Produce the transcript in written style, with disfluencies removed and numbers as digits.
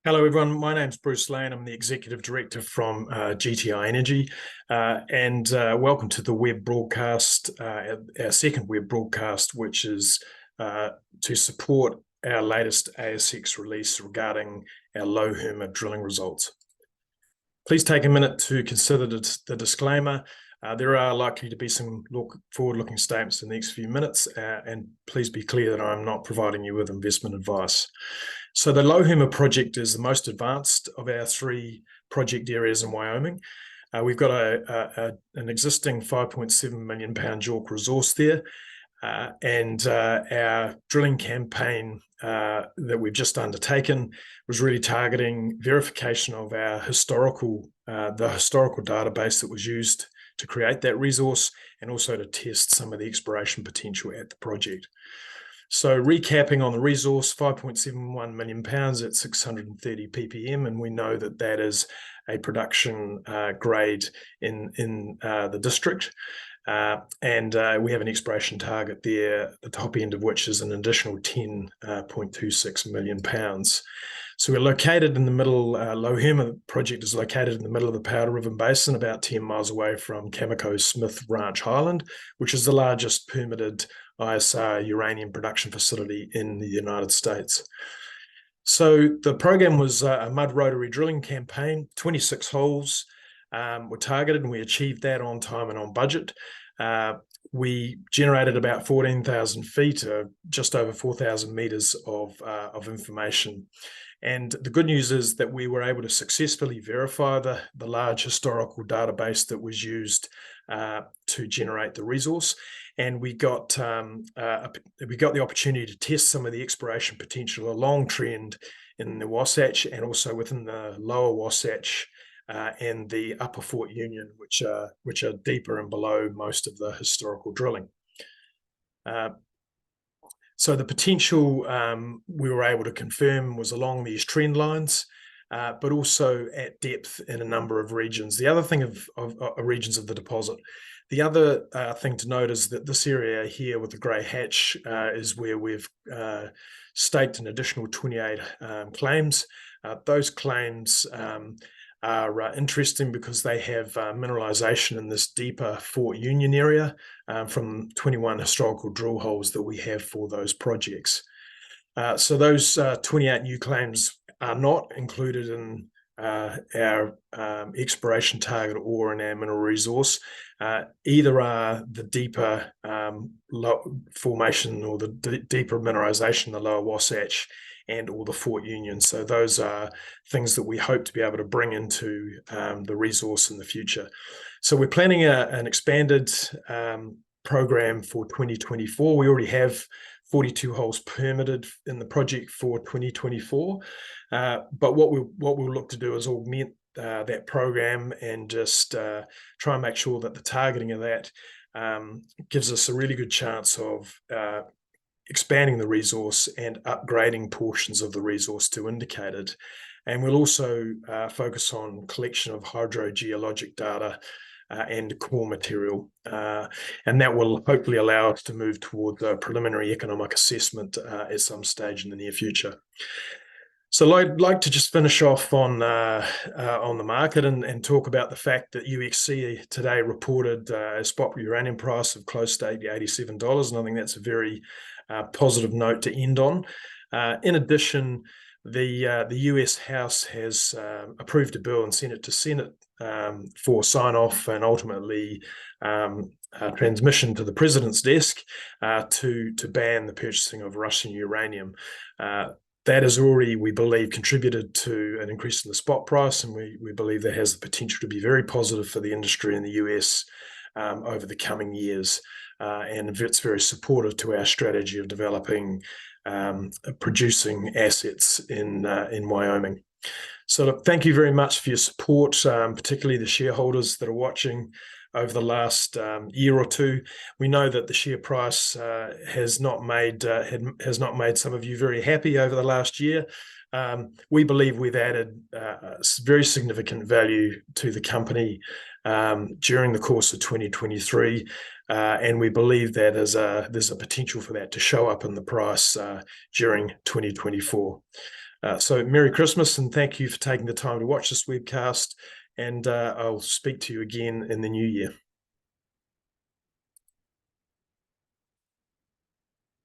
Hello, everyone. My name's Bruce Lane. I'm the Executive Director from GTI Energy, and welcome to the web broadcast, our second web broadcast, which is to support our latest ASX release regarding our low Herma drilling results. Please take a minute to consider the disclaimer. There are likely to be some forward-looking statements in the next few minutes, and please be clear that I'm not providing you with investment advice. So the Low Herma project is the most advanced of our three project areas in Wyoming. We've got an existing 5.7 million pound JORC resource there, and our drilling campaign that we've just undertaken was really targeting verification of our the historical database that was used to create that resource, and also to test some of the exploration potential at the project. So recapping on the resource, 5.71 million pounds at 630 ppm, and we know that that is a production grade in the district. And we have an exploration target there, the top end of which is an additional 10.26 million pounds. So we're located in the middle. Low Herma project is located in the middle of the Powder River Basin, about 10 miles away from Cameco Smith Ranch Highland, which is the largest permitted ISR uranium production facility in the United States. So the program was a mud rotary drilling campaign. 26 holes were targeted, and we achieved that on time and on budget. We generated about 14,000 feet, just over 4,000 meters of information. And the good news is that we were able to successfully verify the large historical database that was used to generate the resource. And we got the opportunity to test some of the exploration potential along trend in the Wasatch, and also within the lower Wasatch and the upper Fort Union, which are deeper and below most of the historical drilling. So the potential we were able to confirm was along these trend lines, but also at depth in a number of regions. The other thing of regions of the deposit. The other thing to note is that this area here with the grey hatch is where we've staked an additional 28 claims. Those claims are interesting because they have mineralization in this deeper Fort Union area from 21 historical drill holes that we have for those projects. So those 28 new claims are not included in our exploration target or in our mineral resource. Either are the deeper formation or the deeper mineralization in the lower Wasatch and or the Fort Union. So those are things that we hope to be able to bring into the resource in the future. So we're planning an expanded program for 2024. We already have 42 holes permitted in the project for 2024. But what we'll look to do is augment that program and just try and make sure that the targeting of that gives us a really good chance of expanding the resource and upgrading portions of the resource to indicated. And we'll also focus on collection of hydrogeologic data and core material. And that will hopefully allow us to move toward a preliminary economic assessment at some stage in the near future. So I'd like to just finish off on the market and talk about the fact that UxC today reported a spot uranium price of close to $87, and I think that's a very positive note to end on. In addition, the US House has approved a bill and sent it to Senate for sign-off and ultimately transmission to the president's desk to ban the purchasing of Russian uranium. That has already, we believe, contributed to an increase in the spot price, and we believe that has the potential to be very positive for the industry in the US over the coming years. And it's very supportive to our strategy of developing producing assets in Wyoming. So look, thank you very much for your support, particularly the shareholders that are watching over the last year or two. We know that the share price has not made some of you very happy over the last year. We believe we've added very significant value to the company during the course of 2023, and we believe that there's a potential for that to show up in the price during 2024. So Merry Christmas, and thank you for taking the time to watch this webcast, and I'll speak to you again in the new year.